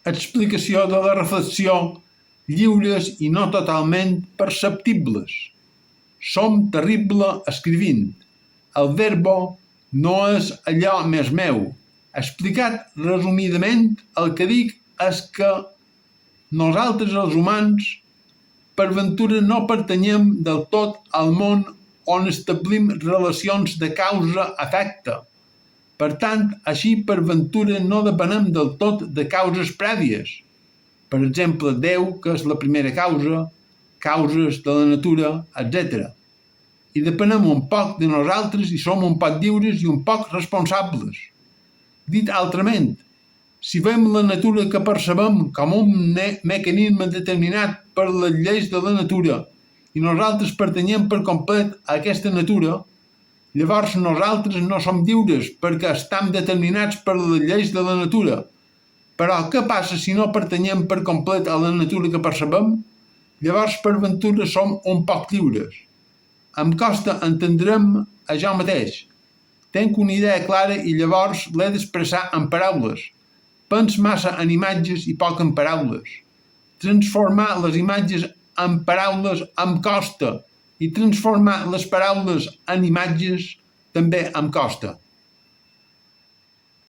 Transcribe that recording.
explicació de la reflexió, lliures i no totalment perceptibles. Som terrible escrivint. El verbo no és allò més meu. Explicat resumidament, el que dic és que nosaltres, els humans, per ventura no pertanyem del tot al món on establim relacions de causa-efecte. Per tant, així per ventura no depenem del tot de causes prèvies. Per exemple, Déu, que és la primera causa, causes de la natura, etc. I depenem un poc de nosaltres i som un poc lliures i un poc responsables. Dit altrament, si veiem la natura que percebem com un mecanisme determinat per les lleis de la natura i nosaltres pertanyem per complet a aquesta natura, llavors nosaltres no som lliures perquè estem determinats per les lleis de la natura. Però què passa si no pertanyem per complet a la natura que percebem? Llavors per ventura som un poc lliures. Em costa entendre'm a jo mateix. Tenc una idea clara i llavors l'he d'expressar en paraules. Pens massa en imatges i poc en paraules. Transformar les imatges en paraules em costa i transformar les paraules en imatges també em costa.